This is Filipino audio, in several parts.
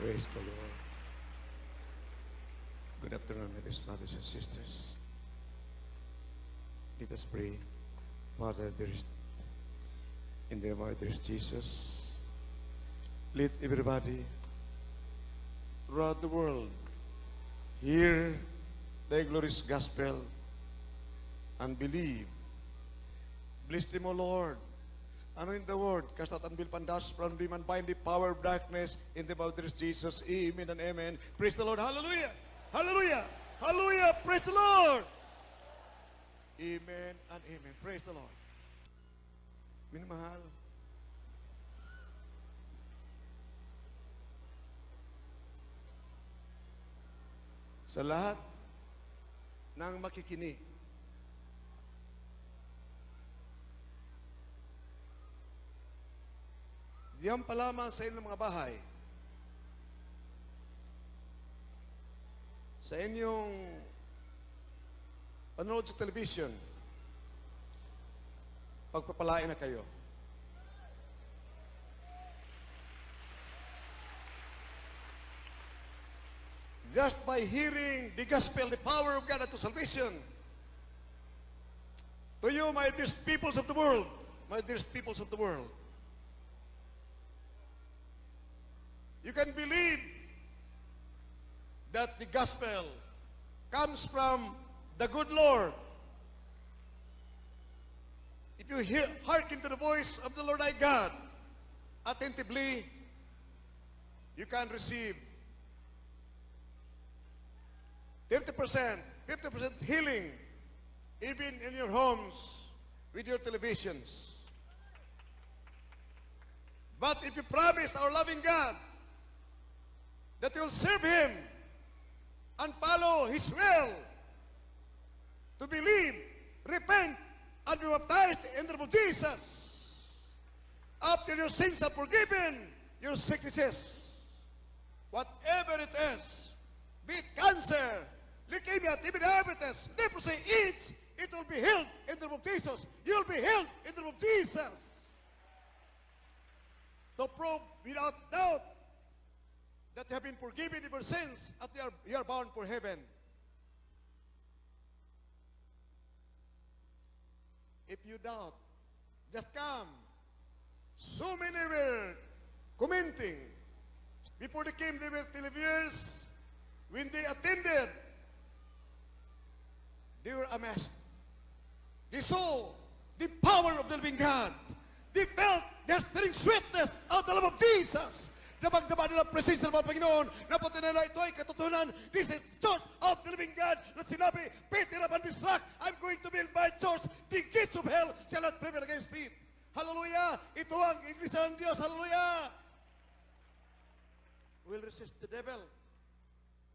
Praise the Lord. Good afternoon, my dear brothers and sisters. Let us pray. Father, in the name of dear Jesus, let everybody throughout the world hear thy glorious gospel and believe. Bless them, O Lord. Anoint the word, cast out and build pandas from them and bind the power of darkness in the name of dear Jesus. Amen and amen. Praise the Lord. Hallelujah. Hallelujah. Hallelujah. Praise the Lord. Amen and amen. Praise the Lord. Minamahal. Sa lahat ng makikinig, diyan pa lamang sa inyong mga bahay, sa inyong panood sa television, pagpapalain na kayo. Just by hearing the gospel, the power of God unto salvation. To you, my dearest peoples of the world, my dearest peoples of the world, you can believe that the gospel comes from the good Lord. If you hearken to the voice of the Lord thy God attentively, you can receive 30%, 50% healing, even in your homes with your televisions. But if you promise our loving God that you will serve Him and follow His will, to believe, repent, and be baptized in the name of Jesus, after your sins are forgiven, your sicknesses, whatever it is, be it cancer, leukemia, TB, diabetes, leprosy, AIDS, it will be healed in the name of Jesus. You will be healed in the name of Jesus. To prove without doubt that you have been forgiven of your sins and you are bound for heaven. If you doubt, just come. So many were commenting. Before they came, they were televiewers. When they attended, they were amazed. They saw the power of the living God. They felt their sweetness of the love of Jesus. Napagdama nila ang presensya ng mga Panginoon. Napunta nila ito ay katotohanan. This is church of the living God. Na sinabi, Peter upon this rock, I'm going to build my church. The gates of hell shall not prevail against it. Hallelujah! Ito ang Iglesia ng Diyos. Hallelujah! We'll resist the devil.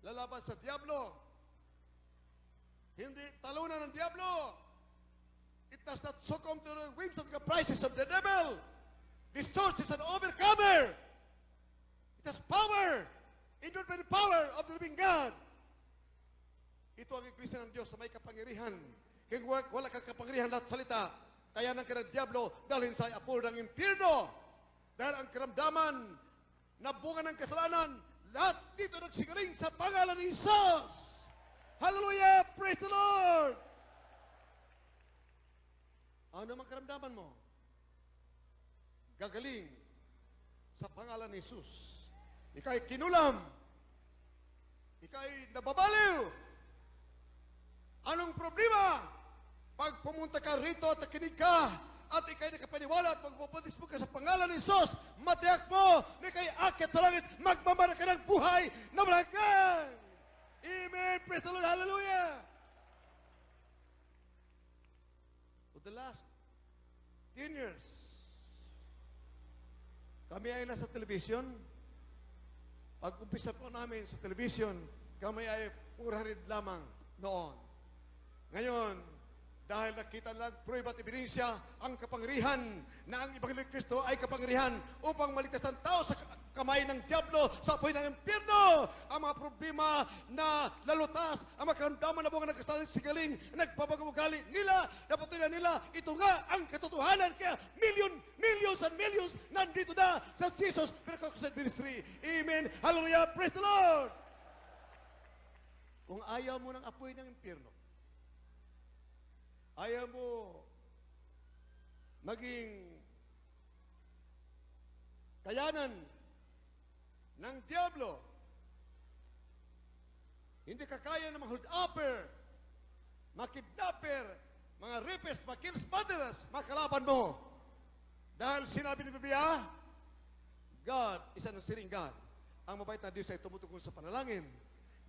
Lalaban sa Diablo. Hindi talunan ng Diablo. It does not succumb to the whims and caprices of the devil. This church is an overcomer. It has power. Indwelt by the power of the living God. Ito ang Iglesia ng Diyos na may kapangyarihan. Kaya wala kang kapangyarihan lahat salita. Kaya ng kanang Diablo dalhin sa apur ng impyerno. Dahil ang karamdaman na bunga ng kasalanan, lahat dito nagsigaling sa pangalan ni Jesus. Hallelujah! Praise the Lord! Ano mang karamdaman mo? Gagaling sa pangalan ni Jesus. Ika'y kinulam. Ika'y nababaliw. Anong problema? Pag pumunta ka rito at nakinig ka, at ika'y nakapaniwala at magpupuntis mo ka sa pangalan ni Jesus, matiyak mo na ika'y akit sa langit, magmamara ka ng buhay na malanggang. Amen. Praise the Lord. Hallelujah. For the last 10 years, kami ay nasa television. Pag-umpisa po namin sa television, kami ay 400 lamang noon. Ngayon, dahil nakita lang prueba at ebidensya ang kapangyarihan na ang Ebanghelyo ni Kristo ay kapangyarihan upang maligtas ang tao sa kamay ng diablo sa apoy ng impyerno. Ang mga problema na lalutas, ang mga karamdaman na bunga ng kasalanan sigaling, nagbabago ugali nila, napatuloy nila, ito nga ang katotohanan. Kaya millions and millions nandito na sa Jesus Miracle Crusade Ministry. Amen. Hallelujah. Praise the Lord. Kung ayaw mo ng apoy ng impyerno, ayaw mo maging kayanan ng diablo, hindi ka kaya ng mga hold-upper, mga kidnapper, mga rapist, mga kills, murderers, mga kalaban mo. Dahil sinabi ni Biblia, God is an answering God. Ang mabait na Diyos ay tumutungkol sa panalangin.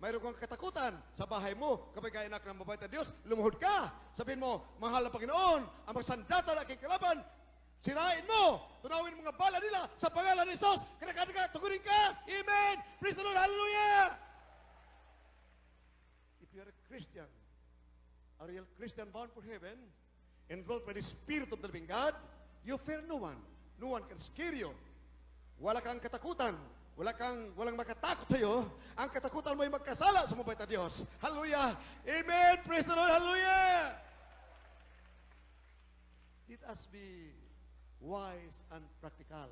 Mayroon kang katakutan sa bahay mo, kapag kaya anak ng mabait na Diyos, lumuhod ka. Sabihin mo, mahal na Panginoon, ang mga sandata na aking kalaban, sirain mo, tunawin mga bala nila sa pangalan ni Jesus. Kinakanta ka, tugunin ka. Amen. Praise the Lord. Hallelujah. If you are a Christian, a real Christian born for heaven, indwelt by the Spirit of the living God, you fear no one. No one can scare you. Wala kang katakutan. Walang makatakot sa iyo. Ang katakutan mo ay magkasala sa mabait na Diyos. Hallelujah. Amen. Praise the Lord. Hallelujah. Let us be wise and practical.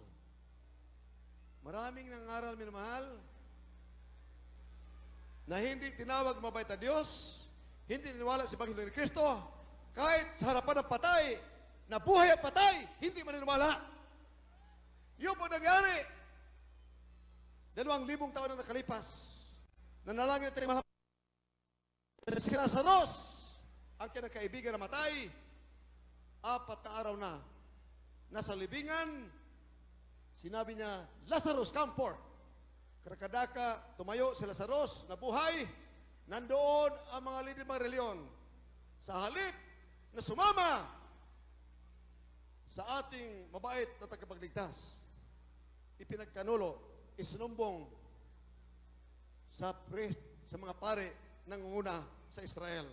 Maraming nangaral, minamahal, na hindi tinawag mabait na Diyos, hindi niniwala sa Ebanghelyo ni Kristo, kahit sa harapan ng patay, na buhay at patay, hindi maniniwala. Yun po nangyari. 2,000 taon na nakalipas. Nanalangin natin mahal. Si Lazarus, ang kinakaibigan na matay, 4 na araw na. Nasa libingan, sinabi niya, Lazarus, come forth. Karakadaka, tumayo si Lazarus, nabuhay. Nandoon ang mga lider ng reliyon. Sa halip na sumama sa ating mabait na tagapagligtas, ipinagkanulo, isinumbong sa priest, sa mga pare ng una sa Israel.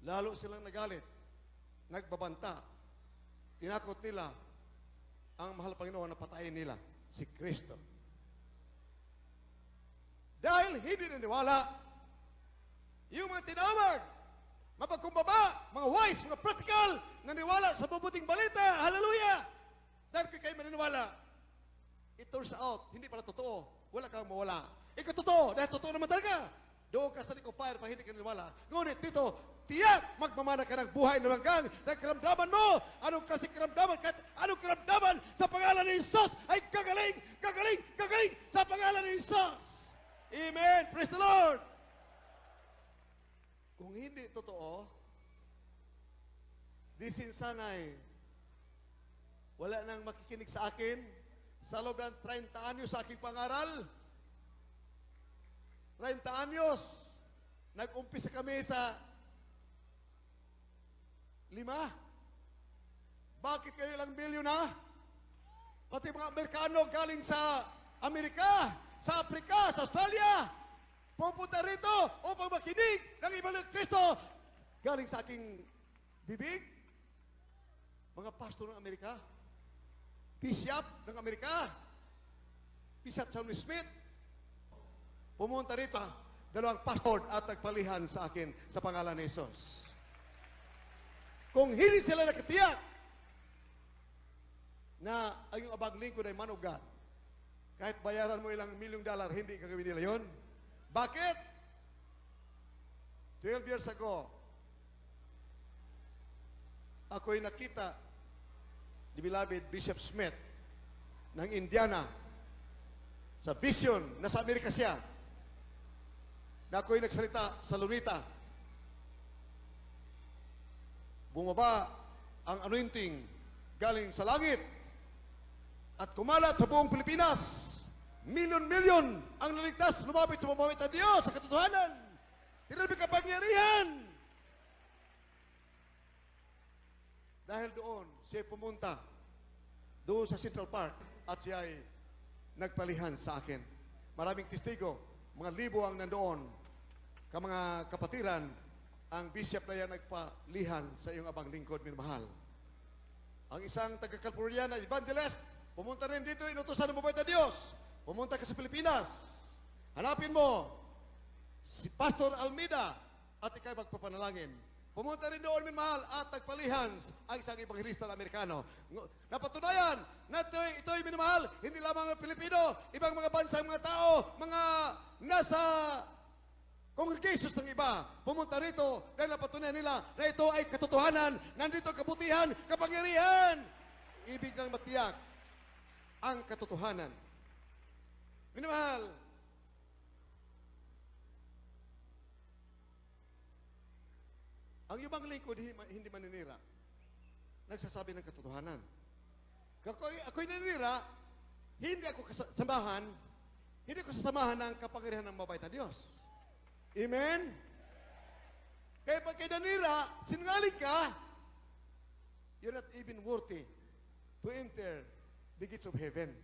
Lalo silang nagalit, nagbabanta, tinakot nila ang mahal Panginoon na patayin nila, si Kristo. Dahil hindi naniwala, yung mga tinawag, mapagkumbaba, mga wise, mga practical, naniwala sa mabuting balita. Hallelujah! Dahil kayo maniniwala, it turns out, hindi pala totoo. Wala kang mawala. Ikaw totoo, dahil totoo naman talaga. Doon ka sa liko fire pa hindi ka naniwala. Ngunit dito, tiyak, magmamana ka ng buhay na langgang ng karamdaman mo. Anong klaseng karamdaman? Anong karamdaman sa pangalan ni Jesus ay gagaling, gagaling, gagaling sa pangalan ni Jesus. Amen. Praise the Lord. Kung hindi totoo, di sinsanay, wala nang makikinig sa akin. Sa loob ng 30 anyos sa aking pangaral, 30 anyos, nag-umpisa kami sa 5. Bakit kayo lang milyon na? Pati mga Amerikano galing sa Amerika, sa Afrika, sa Australia, pupunta rito upang makinig ng Ebanghelyo ng Kristo. Galing sa aking bibig, mga pastor ng Amerika, Bishop ng Amerika, Bishop Samuel Smith, pumunta rito, 2 pastor at nagpalihan sa akin sa pangalan ni Jesus. Kung hindi sila nakatiyak na ang iyong abang lingkod ay man of God, kahit bayaran mo ilang $1 million, hindi gagawin nila yon. Bakit? 12 years ago, ako'y nakita ni beloved Bishop Smith ng Indiana sa vision, nasa Amerika siya, na ako'y nagsalita sa Lunita. Bumaba ang anointing galing sa langit at kumalat sa buong Pilipinas. Milyon-milyon ang naligtas, lumapit sa mabawit na Diyos sa katotohanan. Tinanong kapangyarihan. Dahil doon, siya pumunta doon sa Central Park at siya ay nagpalihan sa akin. Maraming testigo, mga libo ang nandoon. Mga kapatiran, ang bishop na yan nagpalihan sa iyong abang lingkod, minamahal. Ang isang taga-California na evangelist, Pumunta rin dito, inutusan ng mabait na Diyos. Pumunta ka sa Pilipinas. Hanapin mo si Pastor Almeida at ikay magpapanalangin. Pumunta rin doon, minmahal, at nagpalihans ang isang ebanghelista na Amerikano. Napatunayan na ito'y minmahal, hindi lamang ang Pilipino, ibang mga bansang mga tao, mga nasa congregations ng iba, pumunta rito dahil napatunayan nila na ito ay katotohanan, nandito kabutihan, kapangyarihan. Ibig nang matiyak ang katotohanan. Minamahal, ang ibang lingkod hindi maninira. Nagsasabi ng katotohanan. Ako'y naninira, hindi ako kasamahan, hindi ko sasamahan ng kapangyarihan ng mabait na Diyos. Amen? Kaya pag kay nanira, sinungaling ka, you're not even worthy to enter the gates of heaven.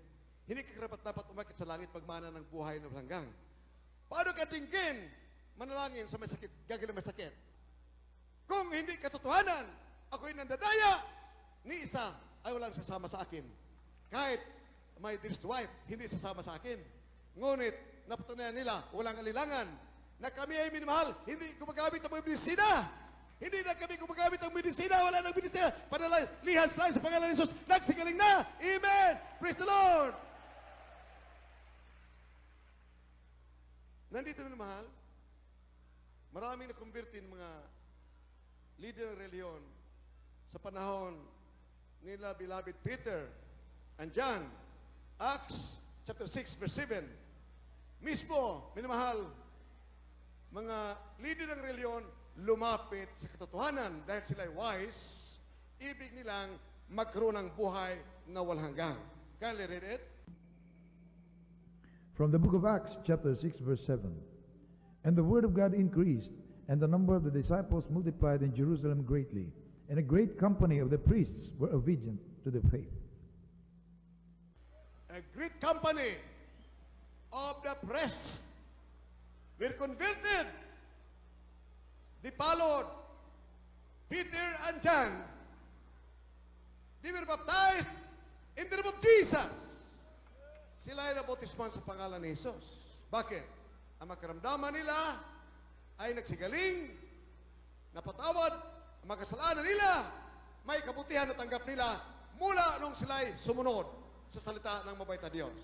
Hindi ka karapat-dapat umakit sa langit pagmana ng buhay ng hanggang. Paano ka tingin manalangin sa may sakit, gagaling may sakit? Kung hindi katotohanan, ako'y nandadaya, ni isa ay walang sasama sa akin. Kahit my dearest wife, hindi sasama sa akin. Ngunit, napatunayan nila, walang alilangan, na kami ay minamahal, hindi gumagamit ng mga medisina. Hindi na kami gumagamit ng medisina, wala ng medisina. Panalihas lang sa pangalan ni Jesus, nagsigaling na. Amen! Praise the Lord! Nandito minamahal, maraming nakonvertin mga leader ng reliyon sa panahon nila beloved Peter and John. Acts chapter 6 verse 7. Mismo, minamahal, mga leader ng reliyon lumapit sa katotohanan dahil sila ay wise, ibig nilang magkaroon ng buhay na walang hanggang. Can you read it? From the book of Acts, chapter 6, verse 7. And the word of God increased, and the number of the disciples multiplied in Jerusalem greatly, and a great company of the priests were obedient to the faith. A great company of the priests were converted. They followed Peter and John. They were baptized in the name of Jesus. Sila ay nabautisman sa pangalan ni Jesus. Bakit? Ang makaramdaman nila ay nagsigaling, napatawad, ang makasalanan nila, may kabutihan na tanggap nila mula nung sila'y sumunod sa salita ng mabait na Diyos.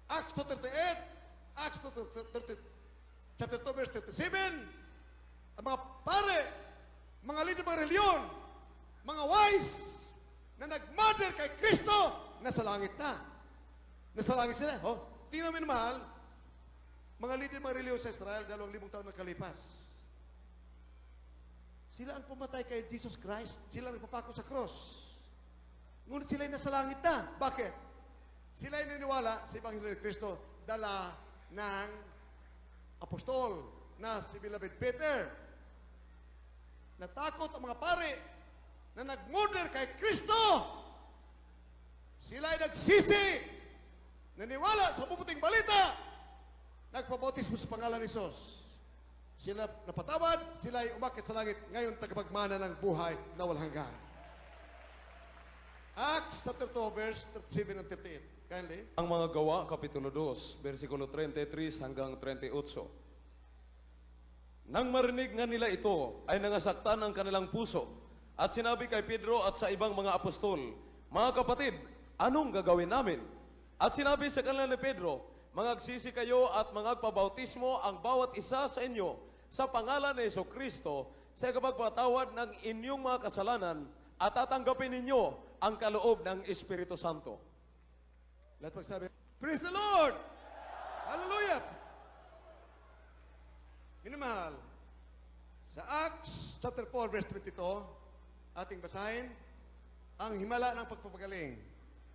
Acts 2:38, Acts 2:30, chapter 2, verse 37, ang mga pare, mga leader ng reliyon, mga wise, na nag-mother kay Kristo, nasa langit na. Nasa langit sila. Oh, di namin mahal, mga leader ng reliyon sa Israel, 2,000 taon na kalipas. Sila ang pumatay kay Jesus Christ. Sila ang nagpapako sa cross. Ngunit sila ay nasa langit na. Bakit? Sila ay niniwala sa Ebanghelyo ni Kristo, dala ng apostol na si beloved Peter. Natakot ang mga pare na nag-murder kay Kristo. Sila ay nagsisi, naniwala sa puputing balita, nagpabautismo sa pangalan ni Jesus. Sila napatawad, sila ay umakit sa langit, ngayon tagapagmana ng buhay na walang hanggan. Acts chapter 2, verse 37 and 38. Kindly. Ang mga gawa, Kapitulo 2, versikulo 33 hanggang 38. Nang marinig nga nila ito, ay nangasaktan ang kanilang puso, at sinabi kay Pedro at sa ibang mga apostol, mga kapatid, anong gagawin namin? At sinabi sa kanila ni Pedro, mangagsisi kayo at mangagpabautismo ang bawat isa sa inyo sa pangalan ni Jesucristo sa kapagpatawad ng inyong mga kasalanan at tatanggapin ninyo ang kaloob ng Espiritu Santo. Let's magsabi, praise the Lord! Hallelujah! Minamahal, sa Acts chapter 4, verse 22, ating basahin, ang himala ng pagpapagaling.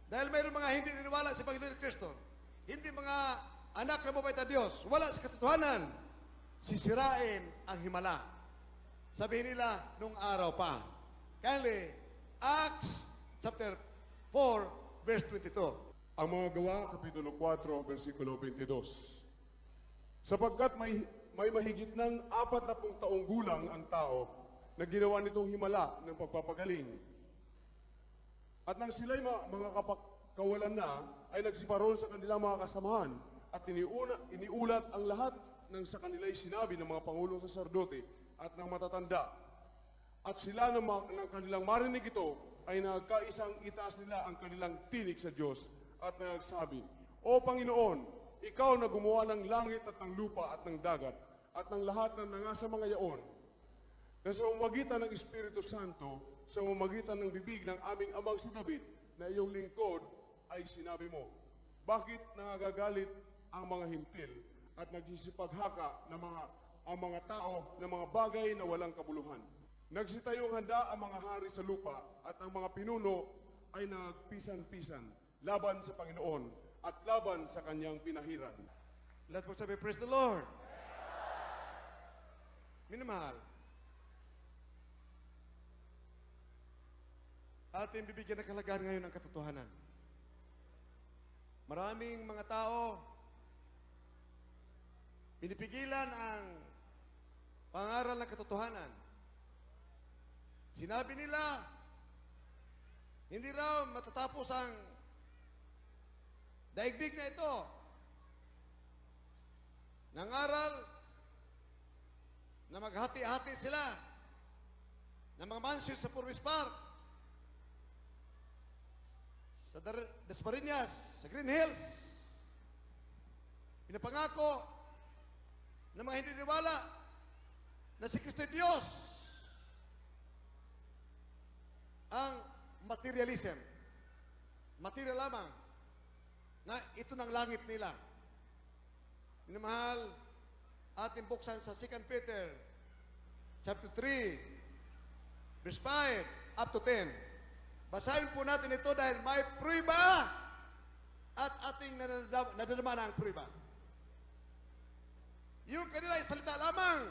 Dahil mayroon mga hindi niniwala sa Panginoon ni Kristo, hindi mga anak na mabait na Diyos, wala sa katotohanan, sisirain ang himala. Sabihin nila nung araw pa. Kindly, Acts chapter 4, verse 22. Ang mga gawa, Kapitulo 4, versikulo 22. Sapagkat may mahigit ng 40 taong gulang ang tao na ginawa nitong himala ng pagpapagaling. At nang sila'y mga kawalan na ay nagsiparon sa kanilang mga kasamahan at iniulat ang lahat ng sa kanila ay sinabi ng mga pangulong saserdote at ng matatanda. At sila ng kanilang marinig ito ay nagkaisang itaas nila ang kanilang tinig sa Diyos at nagsabi, O Panginoon, Ikaw na gumawa ng langit at ng lupa at ng dagat at ng lahat ng nangasa mga yaon, na sa umagitan ng Espiritu Santo, sa umagitan ng bibig ng aming amang si David, na iyong lingkod ay sinabi mo, bakit nangagagalit ang mga hintil at nagsisipaghaka ng ang mga tao ng mga bagay na walang kabuluhan? Nagsitayong handa ang mga hari sa lupa at ang mga pinuno ay nagpisan-pisan laban sa Panginoon at laban sa kanyang pinahiran. Lahat po sabi, praise the Lord. Minamahal, ating bibigyan ng kalagahan ngayon ng katotohanan. Maraming mga tao pinipigilan ang pangaral ng katotohanan. Sinabi nila, hindi raw matatapos ang daigdig na ito. Nangaral na maghati-hati sila ng mga mansion sa Purvis Park, sa Dasmariñas, sa Green Hills. Pinapangako ng mga hindi niwala na si Kristo ay Diyos. Ang materialism, material lamang, na ito ng langit nila. Minamahal, ating buksan sa 2 Peter chapter 3 verse 5 up to 10. Basahin po natin ito dahil may prueba at ating nadadama na ang prueba. Yung kanila ay salita lamang.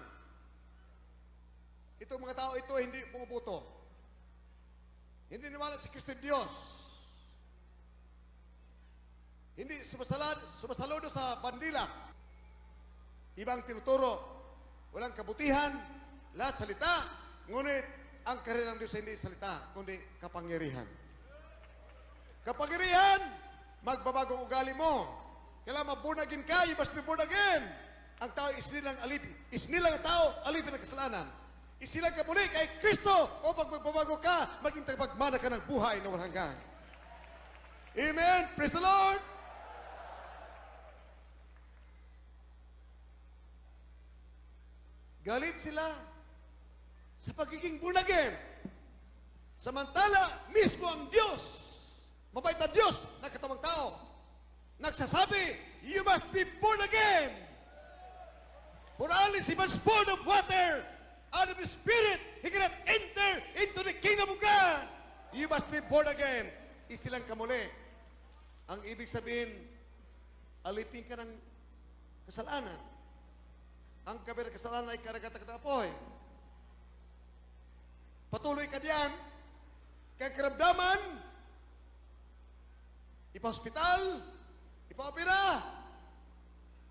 Itong mga tao ito hindi pumuputo. Hindi niwala si Kristo Diyos. Hindi sumasaludo sa bandila. Ibang tinuturo, walang kabutihan, lahat salita, ngunit ang karera ng Diyos ay hindi salita, kundi kapangyarihan. Kapangyarihan, magbabagong ugali mo. Kailangan mabunagin ka, you must be born again. Ang tao isnilang alipin. Isnilang tao, alipin ng kasalanan. Isilang ka muli kay Kristo upang magbabago ka, maging tagapagmana ka ng buhay na walang hanggan. Amen. Praise the Lord. Galit sila sa pagiging born again. Samantala, mismo ang Diyos, mabait na Diyos na katawang tao, nagsasabi, you must be born again. For unless he was born of water, out of the Spirit, he cannot enter into the kingdom of God. You must be born again. Isilang kamuli. Ang ibig sabihin, alipin ka ng kasalanan. Ang kabir kasalanan ay karagat-apoy. Patuloy ka diyan, kay karamdaman, ipa-hospital, ipa-opera,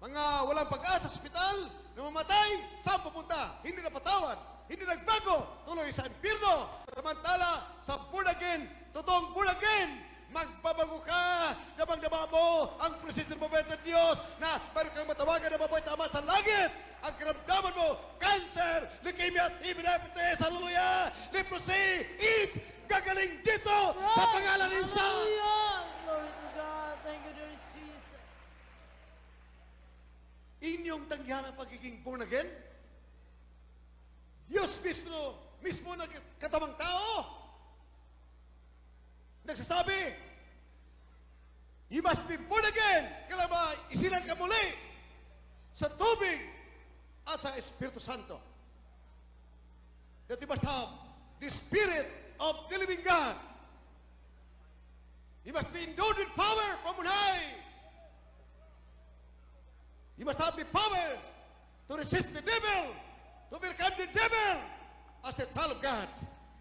mga walang pag-asa sa hospital, namamatay, saan pupunta? Hindi napatawad, hindi nagbago, tuloy sa impyerno. Samantala, sa born again, totoong born again, magbabago ka, damang-dama mo ang presensya ng mabait na Diyos na meron kang matawagan na mabait na Ama sa langit. Ang karamdaman mo, cancer, leukemia, even diabetes, hallelujah, leprosy, AIDS, gagaling dito sa pangalan ni Isa. Hallelujah! Glory to God. Thank you, dear Jesus. Inyong tanggihan ang pagiging born again? Diyos mismo na katamang tao, nagsasabi, you must be born again. Kailan ba isilang ka muli sa tubig at sa Espiritu Santo? That you must have the Spirit of the living God. You must be endowed with power from on high. You must have the power to resist the devil, to overcome the devil as a child of God.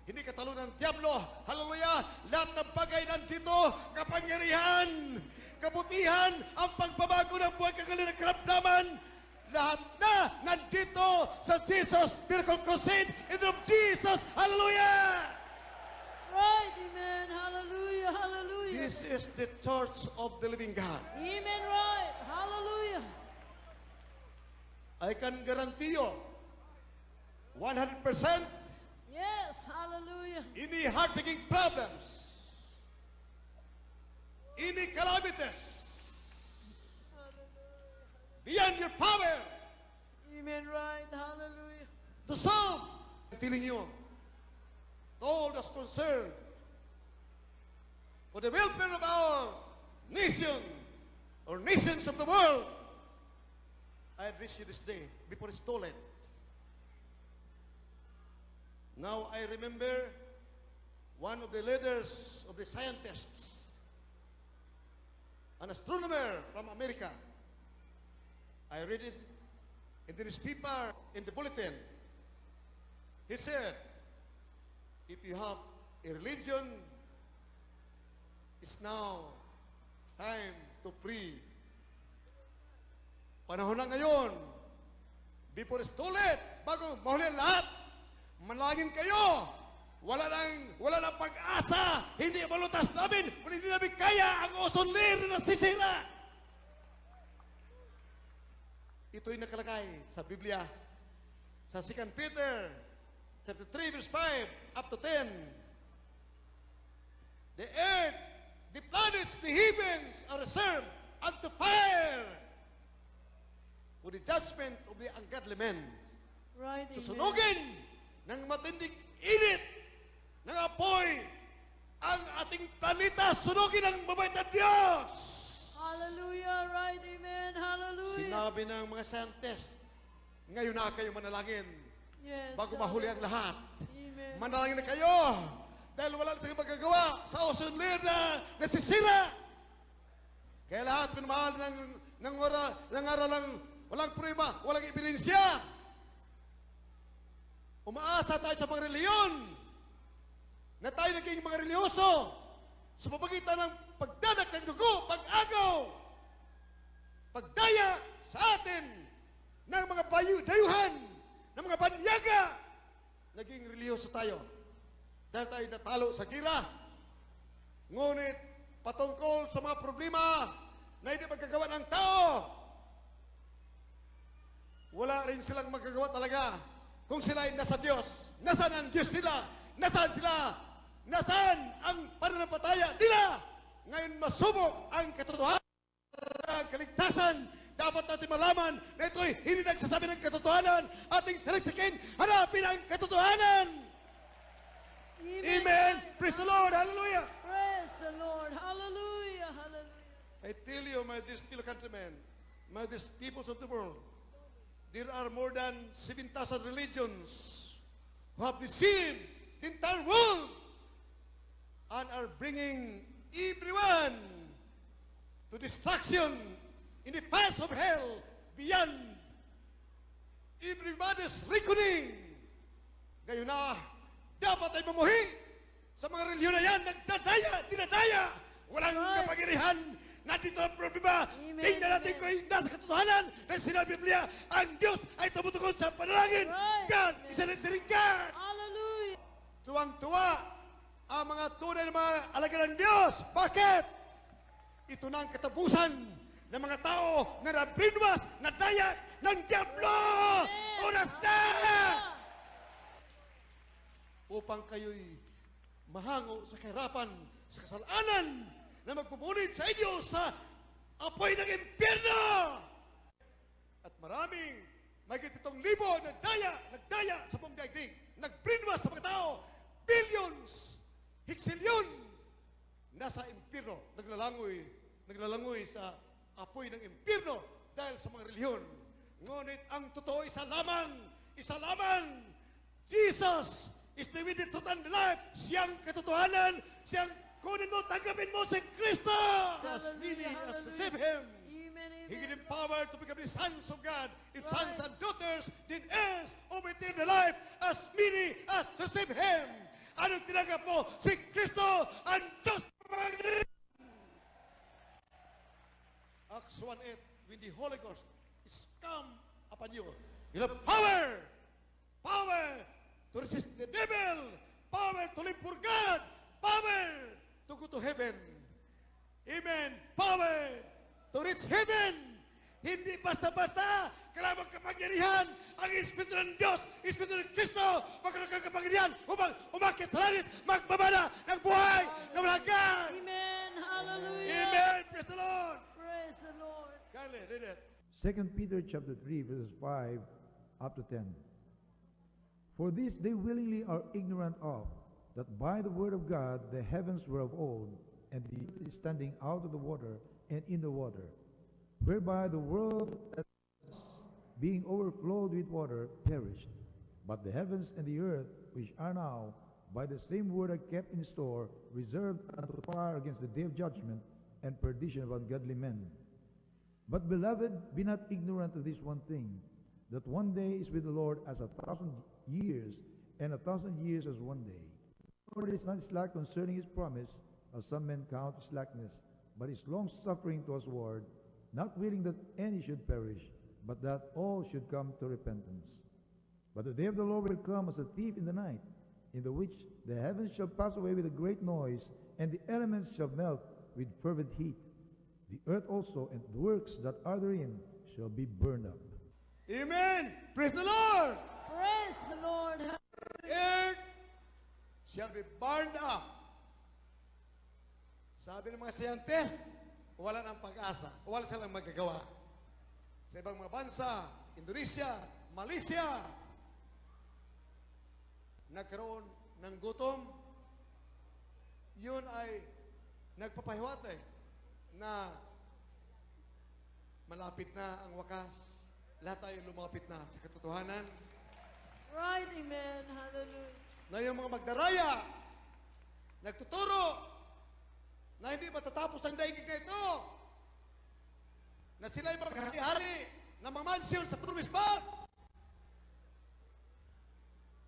Hindi katalunan ng Diablo. Hallelujah! Lahat ng bagay nandito, kapangyarihan, kabutihan, ang pagbabago ng buhay kagaling ng karamdaman, lahat na nandito sa Jesus Miracle Crusade in the name of Jesus. Hallelujah! Right, amen. Hallelujah, hallelujah. This is the church of the living God. Amen, right. Hallelujah. I can guarantee you, 100%, Yes, hallelujah. any heartbreaking problems, any calamities, beyond your power Amen, right. Hallelujah. to solve. I'm telling you, to all those concerned for the welfare of our nation or nations of the world, I address you this day before it's too late. Now I remember one of the leaders of the scientists, an astronomer from America. I read it in the newspaper, in the bulletin. He said, if you have a religion, it's now time to pray. Panahon na ngayon, before it's too late, bago mahuli ang lahat, manalangin kayo. Wala nang pag-asa. Hindi malutas namin. Hindi namin kaya ang ozone layer na nasisira. Ito'y nakalagay sa Biblia. Sa 2 Peter, chapter 3, verse 5, up to 10. The earth, the planets, the heavens are reserved unto fire for the judgment of the ungodly men. Right. Amen. Susunugin ng matinding init ng apoy ang ating planeta. Sunugin ang mabait na Diyos. Hallelujah. Right. Amen. Hallelujah. Sinabi ng mga scientist, ngayon na kayo manalangin Yes. bago mahuli ang lahat. Amen. Manalangin na kayo dahil wala na silang magagawa sa ozone layer na nasisira. Kaya lahat pinamahal ng aralang walang prueba, walang ebidensya. Umaasa tayo sa mga reliyon na tayo naging mga religyoso sa pamagitan ng pagdanak ng dugo, pag-agaw, pagdaya sa atin ng mga dayuhan, ng mga banyaga. Naging religyoso tayo dahil tayo natalo sa gira. Ngunit patungkol sa mga problema na hindi magkagawa ng tao, wala rin silang magagawa talaga kung sila ay nasa Diyos. Nasaan ang Diyos nila? Nasaan sila? Nasaan ang pananampalataya nila? Ngayon masubok ang katotohanan, ang kaligtasan. Dapat natin malaman na ito'y hindi nagsasabi ng katotohanan. Ating saliksikin, hanapin ang katotohanan. Amen. Praise the Lord. Hallelujah. Praise the Lord. Hallelujah. Hallelujah. I tell you, my dear fellow countrymen, my dear peoples of the world, there are more than 7,000 religions who have deceived the entire world and are bringing everyone to destruction in the fires of hell beyond everybody's reckoning. Ngayon na, dapat ay mamuhi sa mga reliyon na yan, nagdadaya, dinadaya, walang Right. kapangyarihan. Nandito ang problema. Amen, Tingnan natin amen. kung nasa katotohanan na sinabi Biblia, ang Diyos ay tumutugon sa panalangin. Right. God Amen. is an answering God. Hallelujah. Tuwang-tuwa ang mga tunay na mga alagad ng Diyos. Bakit? Ito na ang katapusan ng mga tao na nabrinwas, nadaya ng Diablo. Oras na! Upang kayo'y mahango sa kahirapan, sa kasalanan, na magpupunit sa inyo sa apoy ng impyerno. At maraming, mahigit 7,000 nagdaya sa buong daigdig, nagbrinwas sa mga tao, billions, hiksilyon, nasa impyerno, naglalangoy sa apoy ng impyerno dahil sa mga reliyon. Ngunit ang totoo isa lamang, Jesus is the way, the truth, and the life. Siyang katotohanan, siyang kunin mo, tanggapin mo si Kristo. As many as receive Him, Amen. He Amen. gave them power to become the sons of God. If sons and daughters, then heirs of eternal life, as many as receive Him. Anong tinanggap mo? Si Kristo ang Diyos. Acts 1:8, when the Holy Ghost is come upon you, you have power to resist the devil, power to live for God, power to go to heaven. Amen. Power to reach heaven. Hindi basta-basta. Kailangan kapangyarihan. Ang Espiritu ng Diyos, Espiritu ng Kristo, magkaroon ng kapangyarihan upang umakyat sa langit, magbabala ng buhay na walang hanggan. Amen. Hallelujah. Amen. Praise the Lord. Praise the Lord. Kindly read it. 2 Peter chapter 3, verses 5 up to 10. For this they willingly are ignorant of, that by the word of God the heavens were of old, and the earth is standing out of the water and in the water, whereby the world, being overflowed with water, perished. But the heavens and the earth, which are now by the same word are kept in store, reserved unto fire against the day of judgment and perdition of ungodly men. But beloved, be not ignorant of this one thing, that one day is with the Lord as 1,000 years, and 1,000 years as one day. The Lord is not slack concerning his promise, as some men count slackness, but is long-suffering to us ward, not willing that any should perish, but that all should come to repentance. But the day of the Lord will come as a thief in the night, in the which the heavens shall pass away with a great noise, and the elements shall melt with fervent heat. The earth also and the works that are therein shall be burned up. Amen. Praise the Lord. Praise the Lord. Earth shall be burned up. Sabi ng mga scientists, wala nang pag-asa. Wala silang magagawa. Sa ibang mga bansa, Indonesia, Malaysia, nagkaroon ng gutom. Yun ay nagpapahiwatay na malapit na ang wakas. Lahat tayo lumapit na sa katotohanan. Right. Amen. Hallelujah. Na yung mga magdaraya, nagtuturo, na hindi matatapos ang daigdig na ito. Na sila'y maghari-hari ng mga mansyon sa Promised Land.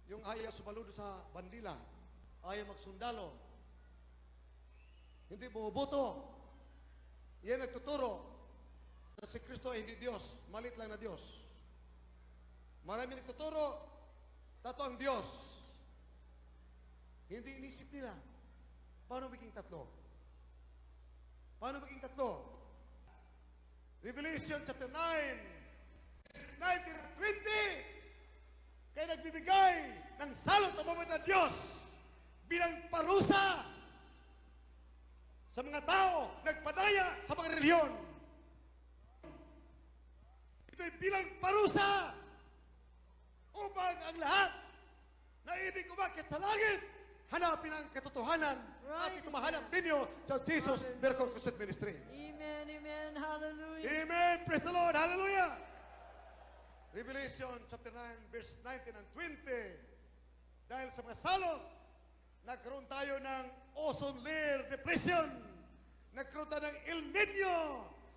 Yung ayaw sumaludo sa bandila, ayaw magsundalo, hindi bumubuto. Yan nagtuturo na si Kristo ay hindi Diyos, malit lang na Diyos. Marami nagtuturo, tatlo ang Diyos. Hindi inisip nila, paano maging tatlo? Paano maging tatlo? Revelation chapter 9, 19 at 20, kaya nagbibigay ng salot ng mga ng Diyos bilang parusa sa mga tao nagpadaya sa mga reliyon. Ito'y bilang parusa upang ang lahat na ibig umakyat sa langit hanapin ang katotohanan at Right. itumahanap ninyo sa Jesus Miracle Crusade Ministry. Amen. Amen. Hallelujah. Amen. Praise the Lord. Hallelujah. Revelation chapter 9, verse 19 and 20. Dahil sa mga salot, nagkaroon tayo ng ozone layer depression. Nagkaroon tayo ng El Nino.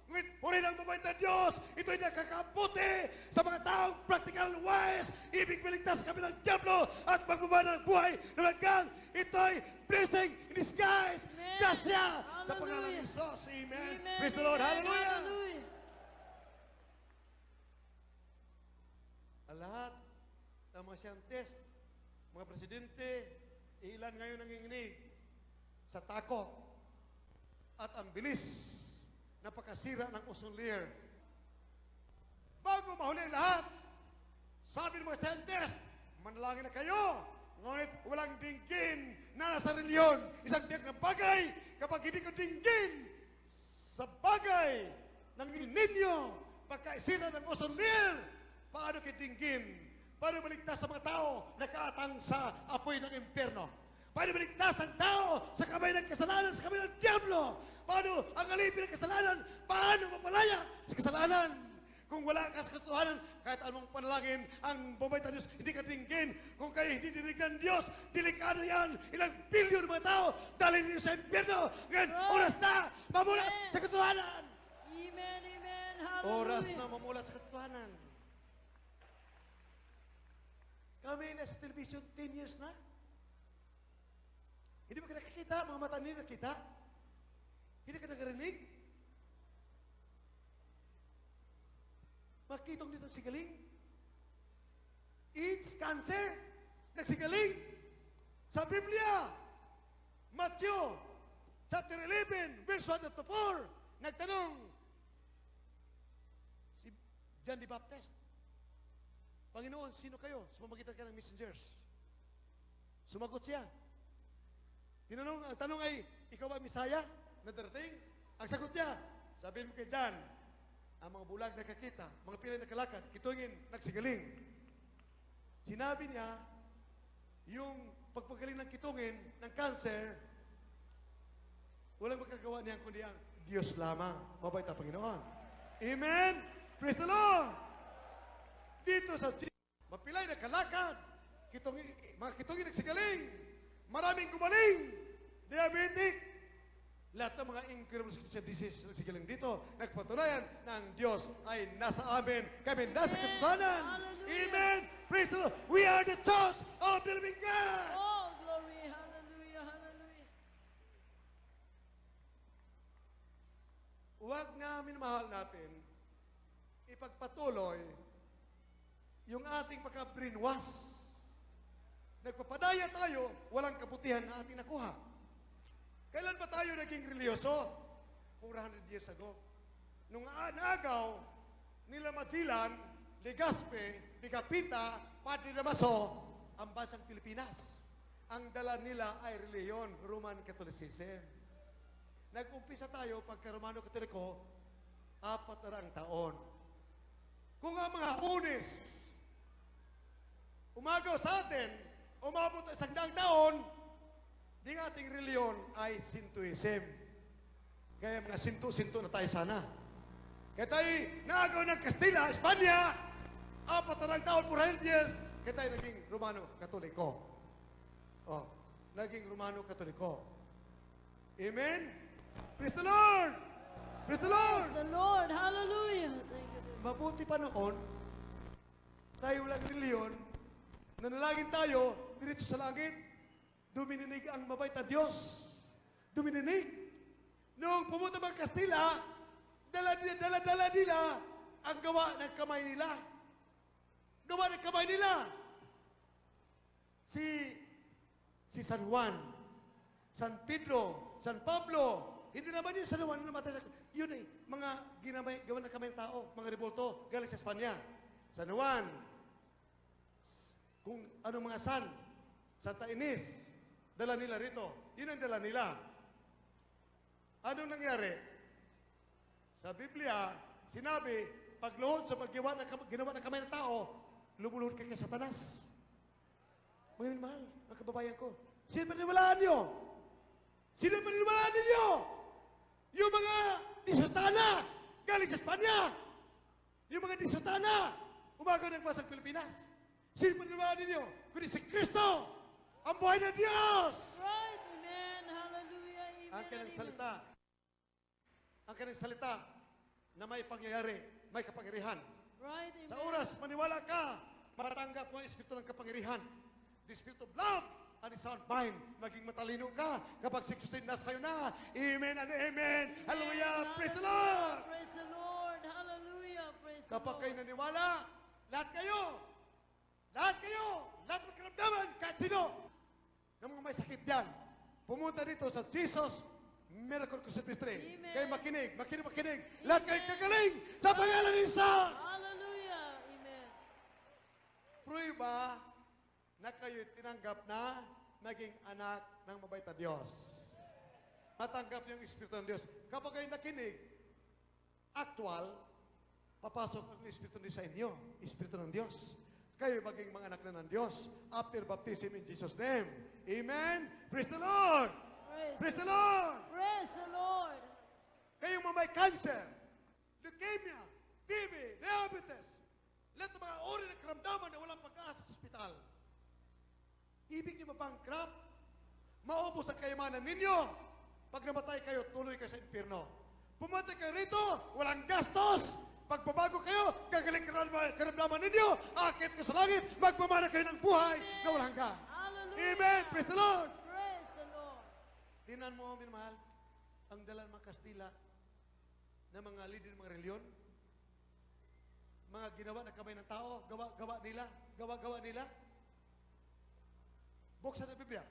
Ngunit puri ng mabait na Diyos, ito'y nakakabuti sa mga taong practical wise. Ibig maligtas kami ng diablo at magbaba ng buhay na hanggang ito'y blessing in disguise. Amen. Grasya sa Hallelujah. pangalan ng Jesus. Amen. Amen. Praise the Lord. Amen. Hallelujah. Hallelujah. Ang lahat ng mga scientist, mga presidente, ilan ngayon nanginginig sa takot at ang bilis na pagkasira ng ozone layer. Bago mahuli ang lahat, sabi ng mga scientist, manalangin na kayo, ngunit walang dinggin na nasa reliyon. Isang tiyak na bagay, kapag hindi ko dinggin sa bagay ng ninyo, pagkaisira ng ozone layer, paano kitinggin? Paano maligtas sa mga tao na kaatang sa apoy ng impyerno? Paano maligtas ang tao sa kamay ng kasalanan, sa kamay ng diablo? Paano ang alipin ng kasalanan? Paano mapalaya sa kasalanan? Kung wala ka sa katotohanan, kahit anong panalangin, ang bumabait na Diyos, hindi ka tinggin. Kung kayo hindi dinig ng Diyos, delikado yan. Ilang bilyon mga tao, dalhin niyo sa impyerno. Ngayon, oras na, mamulat sa katotohanan. Amen. Amen. Hallelujah. Oras na mamulat sa katotohanan. Kami na sa television 10 years na. Hindi ba ka nakikita? Mga mata nila nakita? Hindi ka nakarinig? Makitong dito sigaling? AIDS, cancer, nagsigaling. Sa Biblia, Matthew chapter 11, verse 1 to 4, nagtanong si John the Baptist, Panginoon, sino kayo? Sumamagitan ka ng messengers. Sumagot siya. Ang tanong ay, ikaw ba Misaya na darating? Ang sagot niya, sabihin mo kay John, ang mga bulag nakakita, mga pilay nakalakad, kitungin, nagsigaling. Sinabi niya, yung pagpagaling ng kitungin, ng cancer, walang magkagawa niya kundi ang Diyos lamang. Mabait ang Panginoon. Amen? Praise the Lord! Dito sa mapilay na kalakad, mga kitungin nagsigaling, maraming gumaling, diabetic, lahat ng mga incurable disease nagsigaling dito, nagpatunayan na ang Diyos ay nasa amin, kami nasa katotohanan. Hallelujah. Amen! Praise the Lord! We are the church of the living God! Oh, glory. Hallelujah. Hallelujah. Huwag namin mahal natin ipagpatuloy yung ating pagka-brainwash. Nagpapadaya tayo, walang kabutihan na ating nakuha. Kailan ba tayo naging religyoso? 400 years ago. Nung naagaw nila Magellan, Legazpi, Pigapita, Padre Damaso, ang bansang Pilipinas. Ang dala nila ay reliyon, Roman Catholicism. Nag-umpisa tayo pagka Romano Katoliko, 400 taon. Kung ang mga Hunis umagaw sa atin, umabot sa 100 taon, di ang ating reliyon ay Sintoism. Kaya mga sinto-sinto na tayo sana. Kaya tayo naagaw ng Kastila, Espanya, 400 taon, 400 years, kaya tayo naging Romano Katoliko. Oh, naging Romano Katoliko. Amen? Praise the Lord! Praise the Lord! Praise the Lord. Hallelujah. Thank you, Jesus. Mabuti pa noon, tayo walang reliyon, nanalangin tayo, diretso sa langit, dumininig ang mabait na Diyos. Dumininig. Noong pumunta mga Kastila, dala nila ang gawa ng kamay nila. Gawa ng kamay nila. Si San Juan, San Pedro, San Pablo, hindi naman yun San Juan na namatay sa... Yun eh, mga gawa ng kamay ng tao, mga revolto, galing sa Espanya. San Juan, kung anong mga san, Santa Ines, dala nila rito. Yun ang dala nila. Anong nangyari? Sa Biblia, sinabi, pagluhod sa ginawa ng kamay ng tao, lumuluhod ka kay Satanas. Mga mahal, mga kababayan ko. Sino paniniwalaan nyo? Sino paniniwalaan ninyo? Yung mga disotana, galing sa Espanya. Yung mga disotana, umagaw ng basang Pilipinas. Sino paniniwalaan ninyo? Kundi si Kristo, ang buhay ng Diyos. Right. Amen. Hallelujah. Amen. Ang kanyang Amen. salita, ang kanyang salita na may pangyayari, may kapangyarihan. Right. Amen. Sa oras, maniwala ka, matatanggap mo ang Espiritu ng kapangyarihan. The Spirit of love and the sound mind. Maging matalino ka kapag si Kristo nasa sa'yo na. Amen and amen. Hallelujah. Praise the Lord. Praise the Lord. Hallelujah. Praise the Kapag Lord. kayo naniwala, lahat kayo, lahat ng karamdaman, kahit sino, ng mga may sakit yan, pumunta dito sa Jesus Miracle Crusade Ministry. Amen. Kayo makinig. Lahat kayo kagaling sa pangalan ni Jesus. Hallelujah. Amen. Prueba na kayo tinanggap na naging anak ng mabait na Diyos. Matanggap niyo ang Espiritu ng Diyos. Kapag kayo nakinig, actual, papasok ang Espiritu niya sa inyo. Espiritu ng Diyos. Kayo maging mga anak na ng Diyos after baptism in Jesus' name. Amen? Praise the Lord! Praise the Lord! Praise the Lord. Kayong mga may cancer, leukemia, TB, diabetes, lahat ng mga uri ng karamdaman na walang pag-asa sa ospital. Ibig niyo mabankrupt, maubos ang kayamanan ninyo. Pag namatay kayo, tuloy kayo sa impyerno. Pumunta kayo rito, walang gastos. Pagbabago kayo, gagaling karamdaman ninyo, akit ka sa langit, magpamana kayo ng buhay na walang hanggan. Hallelujah. Amen! Praise the Lord! Praise the Lord. Tingnan mo, minamahal, ang dala ng mga Kastila na mga leader ng mga reliyon, mga ginawa na kamay ng tao, gawa nila. Buksan ang Biblia.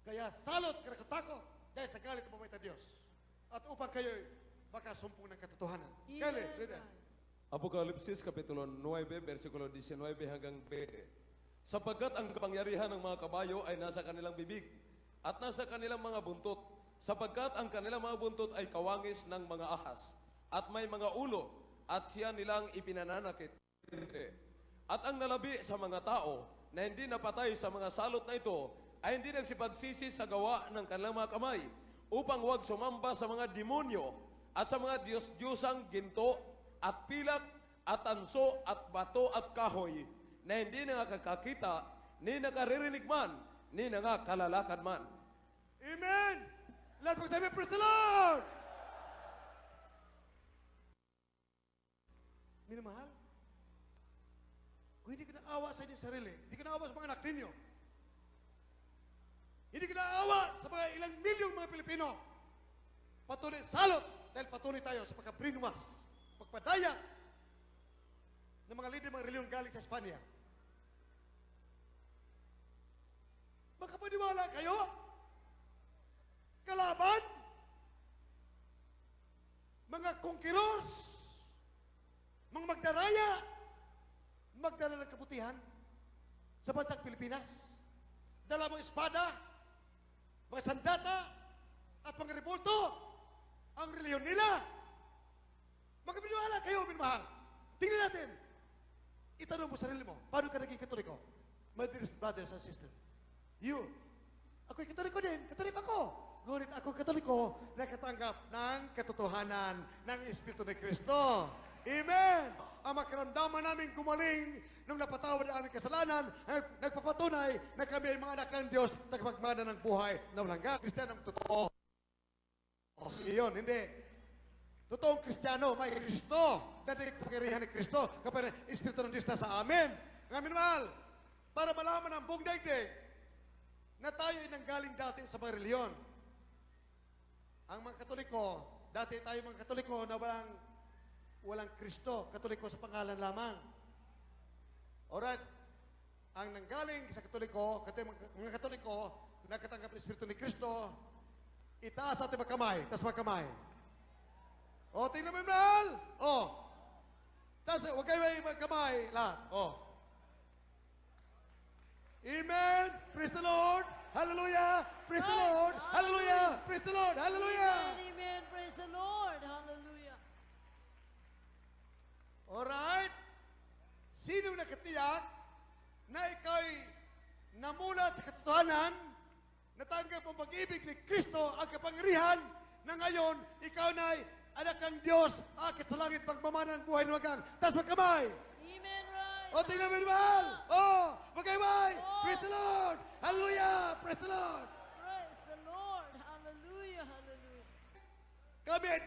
Kaya salot, karakatako, dahil sa galit ng pamamagitan ng Diyos. At upang kayo makasumpong ng katotohanan. Amen. Kelly, read that. Apokalipsis Kapitulo 9, versikulo 19 hanggang 20. Sapagkat ang kapangyarihan ng mga kabayo ay nasa kanilang bibig at nasa kanilang mga buntot, sapagkat ang kanilang mga buntot ay kawangis ng mga ahas at may mga ulo at siya nilang ipinananakit. At ang nalabi sa mga tao na hindi napatay sa mga salot na ito ay hindi nagsipagsisi sa gawa ng kanilang mga kamay upang huwag sumamba sa mga demonyo at sa mga Diyos-Diyosang ginto at pilak at tanso at bato at kahoy na hindi nakakakita, ni nakaririnig man, ni nakakalalakan man. Amen! Lahat magsabi, praise the Lord! Minamahal, kung hindi ka naawa sa inyong sarili, hindi ka naawa sa mga anak ninyo, hindi ka naawa sa mga ilang milyong mga Pilipino, patuloy salot dahil patuloy tayo sa pagkabrinumas, pagpadaya ng mga leader mga reliyon galing sa Espanya. Makapaniwala kayo? Kalaban? Mga kongkiros? Mga magdaraya? Magdala ng kabutihan sa bansang Pilipinas? Dala mga espada? Mga sandata? At mga revolto? Ang reliyon nila? Makapaniwala kayo, minamahal. Tingnan natin. Itanong mo sarili mo, paano ka naging Katoliko? My dearest brothers and sisters, you, ako'y Katoliko din, Katoliko ako. Ngunit ako Katoliko na katanggap ng katotohanan ng Espiritu ni Kristo. Amen! Ang makaramdaman namin gumaling nung napatawad ang aming kasalanan ay nagpapatunay na kami ay mga anak ng Diyos na kapagmana ng buhay na walang hanggan. Kristiyanong totoo. O iyon, hindi. Totoong Kristiyano, may Kristo. Dahil pagkarihan ni Kristo, kapag Espiritu ng Diyos na sa amin. Ang minamahal, para malaman ang buong daigdig na tayo ay nanggaling dati sa mga reliyon. Ang mga Katoliko, dati tayo mga Katoliko na walang Kristo, Katoliko sa pangalan lamang. Alright, ang nanggaling sa Katoliko, mga Katoliko, nakatanggap ng Espiritu ni Kristo, itaas ating magkamay, taas magkamay. O, tingnan mo yung mahal. O. Tapos, huwag kayo may magkamay. Lahat. O. Amen. Praise the Lord. Hallelujah. Praise the Lord. Hallelujah. Praise the Lord. Hallelujah. Amen, amen. Praise the Lord. Hallelujah. Alright. Sino nakatiyak na ikaw'y namulat sa katotohanan, natanggap ang pag-ibig ni Kristo ang kapangyarihan na ngayon, ikaw na'y anak ng Diyos, akit sa langit, pagmamana ng buhay ng wagang. Tapos magkamay. Amen, right. O, tingnan mo mahal. O, magkamay. Praise the Lord. Hallelujah. Praise the Lord. Praise the Lord. Hallelujah, hallelujah. Kami ay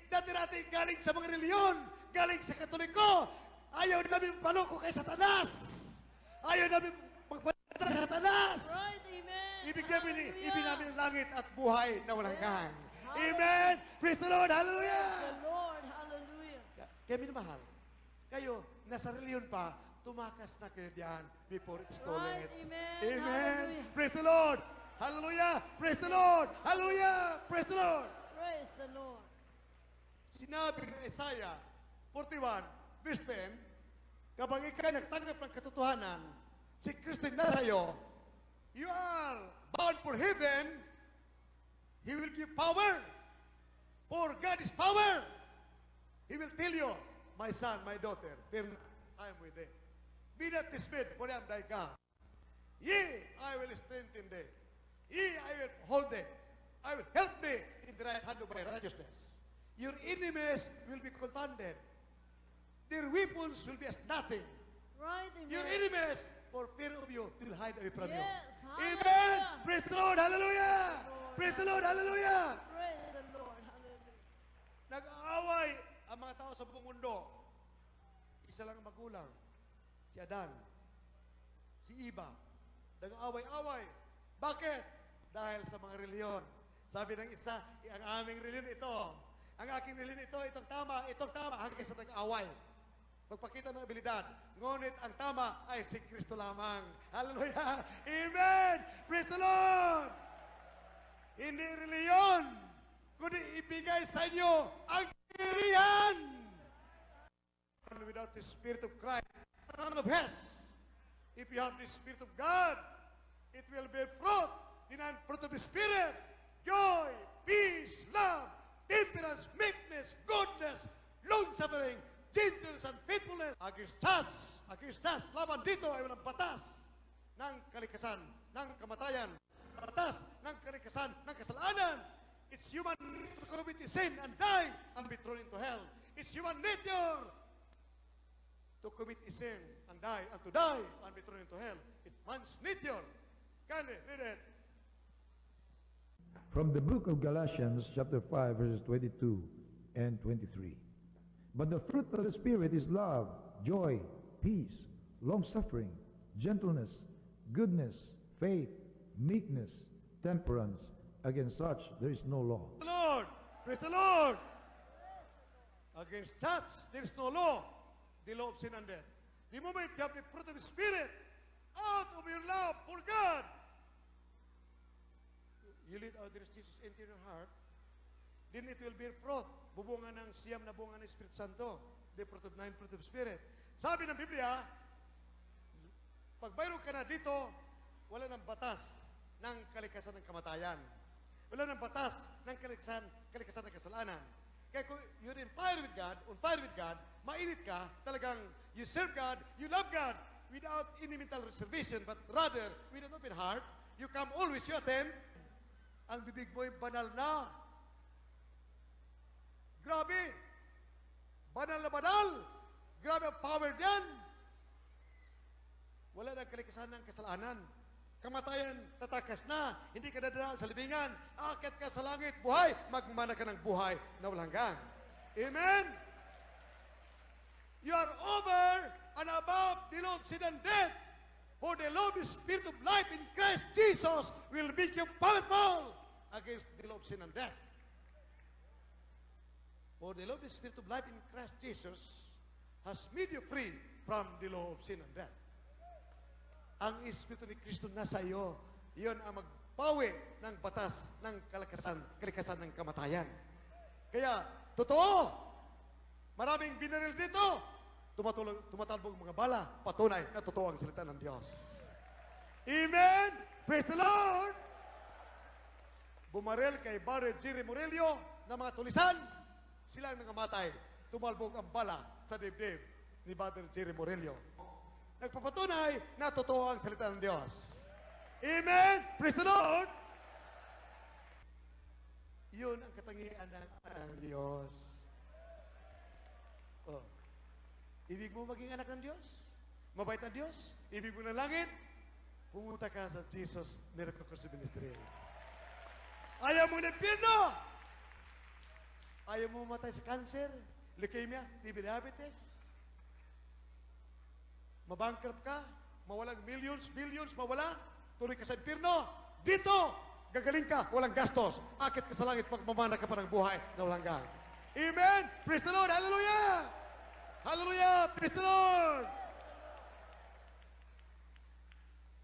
dati galing sa mga reliyon, galing sa Katoliko. Ayaw namin paloko kay Satanas. Ayaw namin magpalita sa Satanas. Right, amen. Ibig namin, Hallelujah. ibig namin ang langit at buhay na walang hanggan. Yes. Amen. Praise the Lord. Hallelujah. Praise the Lord. Hallelujah. Kaya minamahal, kayo, nasa reliyon pa, tumakas na kayo diyan before it's too Right, late. amen. Amen. Hallelujah. Praise the Lord. Hallelujah. Praise the Lord. Hallelujah. Praise the Lord. Praise the Lord. Sinabi ng Isaiah 41, verse 10, kapag ikaw nagtanggap ng katotohanan, si Kristo na sa'yo, you are bound for heaven, He will give power. For God is power. He will tell you, my son, my daughter, fear not, I am with thee. Be not dismayed, for I am thy God. Yea, I will strengthen thee. Yea, I will hold thee. I will help thee in the right hand of my righteousness. Your enemies will be confounded. Their weapons will be as nothing. Right, amen. Your enemies, for fear of you, will hide away from you. Yes, Amen. hallelujah. Praise the Lord. Hallelujah. Praise the Lord. Hallelujah. Praise the Lord. Hallelujah. Nag-aaway ang mga tao sa buong mundo. Isa lang ang magulang. Si Adan. Si Eva. Nag-aaway-away. Bakit? Dahil sa mga reliyon. Sabi ng isa, ang aming reliyon ito. Ang aking reliyon ito, itong tama, hanggang sa nag-aaway. Magpakita ng abilidad. Ngunit ang tama ay si Kristo lamang. Hallelujah! Amen! Praise the Lord! Hindi reliyon, kundi ibigay sa inyo ang kapangyarihan. And without the Spirit of Christ, none of us. If you have the Spirit of God, it will bear fruit, the fruit of the Spirit, joy, peace, love, temperance, meekness, goodness, long-suffering, gentleness, and faithfulness. Against us, laban dito ay walang batas ng kalikasan, ng kamatayan, batas ng kalikasan, ng kasalanan. It's human nature to commit sin and die and be thrown into hell. It's human nature to commit sin and die and to die and be thrown into hell. It's man's nature. Kindly read it. From the book of Galatians, chapter 5, verses 22 and 23. But the fruit of the Spirit is love, joy, peace, long-suffering, gentleness, goodness, faith, meekness, temperance. Against such there is no law. The Lord, praise the Lord. Against such there is no law, the law of sin and death. The moment you have the fruit of the Spirit out of your love for God, you lead others Jesus into your heart, then it will bear fruit. Bubunga ng siyam na bunga ng Espiritu Santo. The fruit of nine fruit of Spirit. Sabi ng Biblia, pag mayroon ka na dito, wala ng batas ng kalikasan ng kamatayan. Wala ng batas ng kalikasan ng kasalanan. Kaya kung you're on fire with God, mainit ka, talagang you serve God, you love God, without any mental reservation, but rather with an open heart, you come always, you attend, ang bibig mo'y banal na. Grabe! Banal na banal! Grabe ang power diyan! Wala nang kalikasan ng kasalanan. Kamatayan, tatakas na. Hindi ka dadaan sa libingan. Akit ka sa langit, buhay. Magmana ka ng buhay na walang hanggan. Amen? You are over and above the law of sin and death. For the law of the Spirit of life in Christ Jesus will make you powerful against the law of sin and death. For the law of the Spirit of life in Christ Jesus has made you free from the law of sin and death. Ang Espiritu ni Kristo nasa iyo, iyon ang magpawi ng batas ng kalikasan ng kamatayan. Kaya, totoo, maraming binaril dito, tumatalbog mga bala, patunay na totoo ang salita ng Diyos. Amen! Praise the Lord! Bumaril kay Brother Jerry Morelio na mga tulisan, sila ang nangamatay, tumalbog ang bala sa dibdib ni Brother Jerry Morelio. Nagpapatunay na totoo ang salita ng Diyos. Amen! Praise the Lord! Yun ang katangian ng Diyos. Oh. Ibig mo maging anak ng Diyos? Mabait ang Diyos? Ibig mo ng langit? Pumunta ka sa Jesus Miracle Cross Ministry. Ayaw mo ng impyerno? Ayaw mo mamatay sa cancer, leukemia, TB diabetes? Mabankrupt ka, mawalang millions, billions, mawala, tuloy ka sa impyerno. Dito, gagaling ka, walang gastos. Akit ka sa langit, pagmamana ka pa ng buhay na walang hanggan. Amen! Praise the Lord! Hallelujah! Hallelujah! Praise the Lord!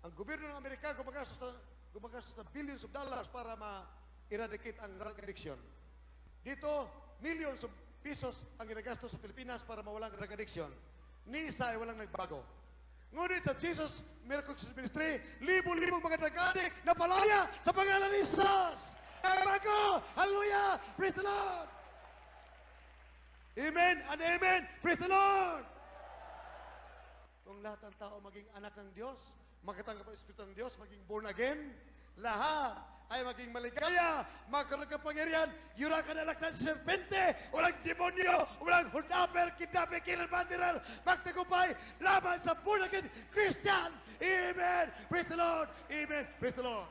Ang gobyerno ng Amerika gumagastos ng billions of dollars para ma-eradicate ang drug addiction. Dito, millions of pesos ang ginagastos sa Pilipinas para mawalang drug addiction. Ni isa ay walang nagbago. Ngunit sa Jesus Miracle Ministry, libo-libong mga drug addict na palaya sa pangalan ni Jesus. Nagbago! Hallelujah! Praise the Lord! Amen and amen! Praise the Lord! Kung lahat ng tao maging anak ng Diyos, makatanggap ang Espiritu ng Diyos, maging born again, lahat ay maging maligaya, magkaroon ng kapangyarihan, yura ka na lang ng serpente, walang demonyo, walang huldaper, kidnaper, killer, bandiral, magtagumpay, laban sa born again Christian. Amen. Praise the Lord. Amen. Praise the Lord.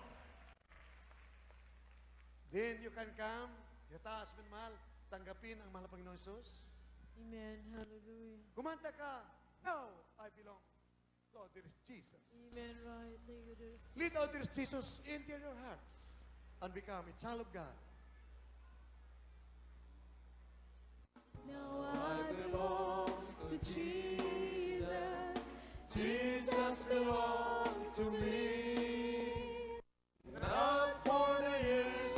Then you can come, yataas minmal, tanggapin ang mahal na Panginoon Jesus. Amen. Hallelujah. Kumanta ka, now I belong to others Jesus. Amen. Right. Thank you, dear Lead Jesus. others Jesus into your hearts and become a child of God. Now I belong to Jesus. Jesus belongs to me. Not for the years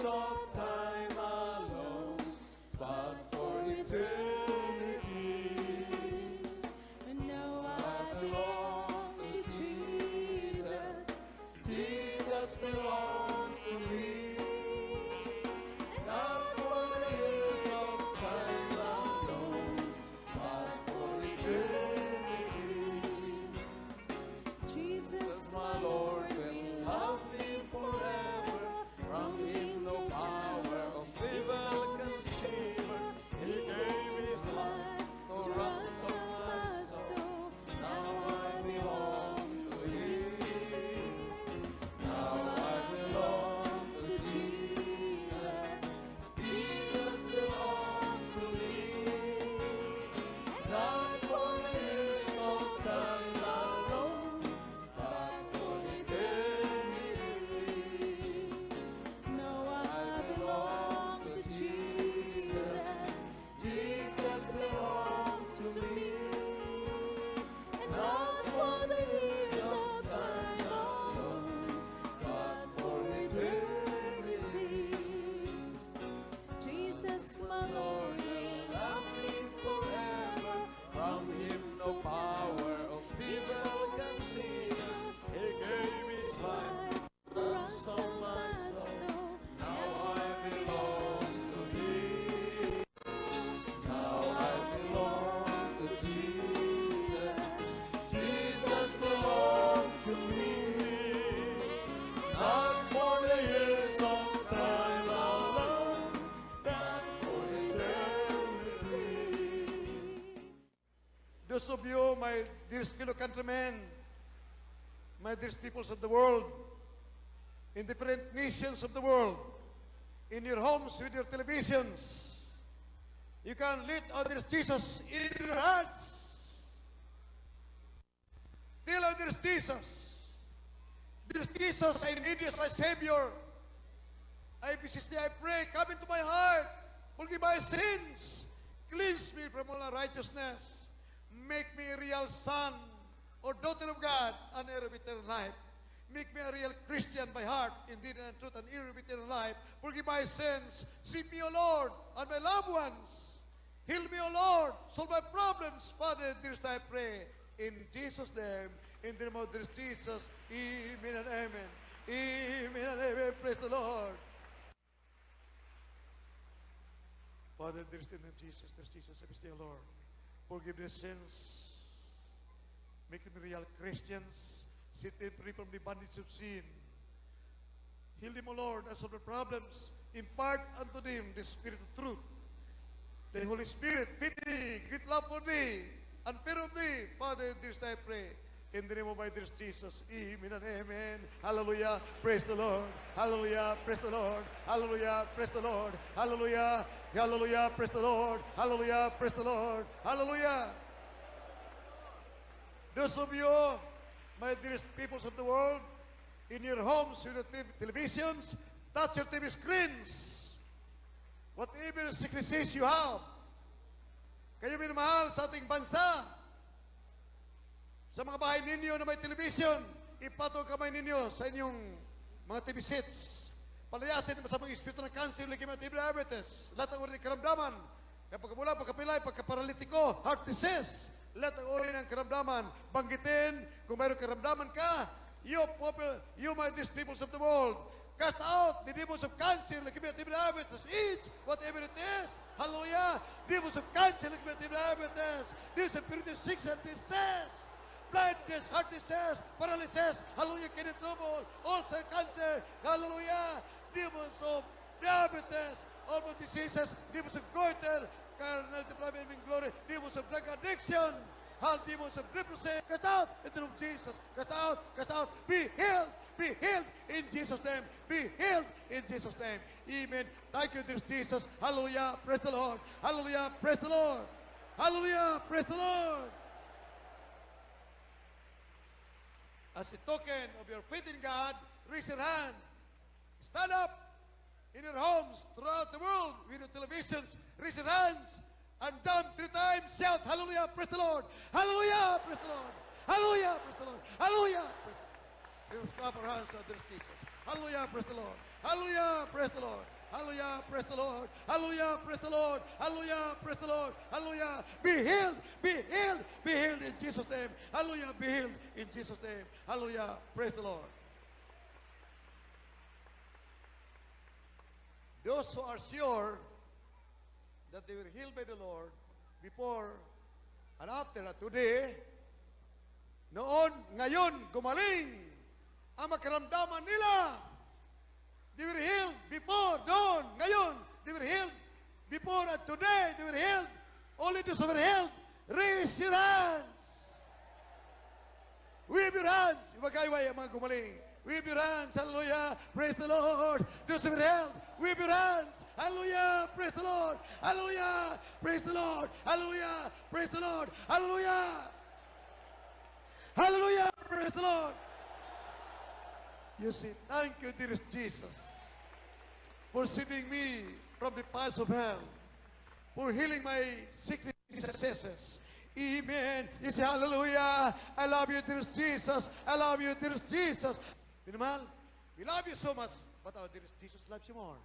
my dearest fellow countrymen, my dearest peoples of the world, in different nations of the world, in your homes with your televisions, you can lead others Jesus in your hearts. Tell others Jesus. Dear Jesus, I need you as my Savior. I beseech thee, I pray, come into my heart. Forgive my sins. Cleanse me from all unrighteousness. Make me a real son or daughter of God and heir of eternal life. Make me a real Christian by heart, indeed and in truth, and heir of eternal life. Forgive my sins. Save me, O Lord, and my loved ones. Heal me, O Lord. Solve my problems. Father, dearest, I pray. In Jesus' name, in the name of dearest Jesus, amen and amen. Amen and amen. Praise the Lord. Father, dearest, in the name of Jesus, dearest Jesus, I beseech thee, O Lord, forgive their sins. Make them real Christians. Set them free from the bondage of sin. Heal them, O Lord, and solve their problems. Impart unto them the Spirit of truth. The Holy Spirit, pity, great love for thee, and fear of thee. Father, dearest, I pray. In the name of my dearest Jesus, amen and amen. Hallelujah, praise the Lord. Hallelujah, praise the Lord. Hallelujah, praise the Lord. Hallelujah, hallelujah, praise the Lord. Hallelujah, praise the Lord. Hallelujah. Those of you, my dearest peoples of the world, in your homes, with your televisions, touch your TV screens. Whatever sicknesses you have, kayo minamahal sa ating bansa, sa mga bahay ninyo na may television, ipatong kamay ninyo sa inyong mga TV sets. Palayasin ang masamang espiritu ng cancer, leukemia, diabetes, lahat ng uri ng karamdaman. Kapag mula, pagkapilay, pagkaparalitiko, heart disease, lahat ng uri ng karamdaman. Banggitin, kung mayroong karamdaman ka, you my dearest peoples of the world, cast out the demons of cancer, leukemia, diabetes, AIDS, whatever it is. Hallelujah. Demons of cancer, leukemia, diabetes, demons of purity, sickness and disease. Blindness, heart disease, paralysis, hallelujah, kidney trouble, ulcer, cancer, hallelujah, demons of diabetes, hormone diseases, demons of goiter, carnal depravity and glory, demons of drug addiction, all demons of leprosy, cast out in the name of Jesus, cast out, be healed in Jesus' name, be healed in Jesus' name, amen. Thank you, dear Jesus, hallelujah, praise the Lord, hallelujah, praise the Lord, hallelujah, praise the Lord. As a token of your faith in God, raise your hand. Stand up in your homes throughout the world with your televisions. Raise your hands and jump 3 times. Shout, hallelujah, praise the Lord. Hallelujah, praise the Lord. Hallelujah, praise the Lord. Hallelujah. Let's clap our hands to this Jesus. Hallelujah, praise the Lord. Hallelujah, praise the Lord. Hallelujah, praise the Lord. Hallelujah, praise the Lord. Hallelujah, praise the Lord. Hallelujah. Be healed, be healed, be healed in Jesus' name. Hallelujah, be healed in Jesus' name. Hallelujah, praise the Lord. Those who are sure that they were healed by the Lord before and after today, noon, ngayon, gumaling ang makaramdaman nila. They were healed before, noon, ngayon. They were healed before and today. They were healed. Only those who were healed, raise your hands. Wave your hands. Magkayway ang mga gumaling. Wave your hands. Hallelujah. Praise the Lord. Those who were healed, wave your hands. Hallelujah. Praise the Lord. Hallelujah. Praise the Lord. Hallelujah. Praise the Lord. Hallelujah. Hallelujah. Praise the Lord. You see, thank you, dearest Jesus, for saving me from the paths of hell, for healing my sicknesses. Amen. You say, hallelujah. I love you, dearest Jesus. I love you, dearest Jesus. Minamahal, we love you so much, but our dearest Jesus loves you more.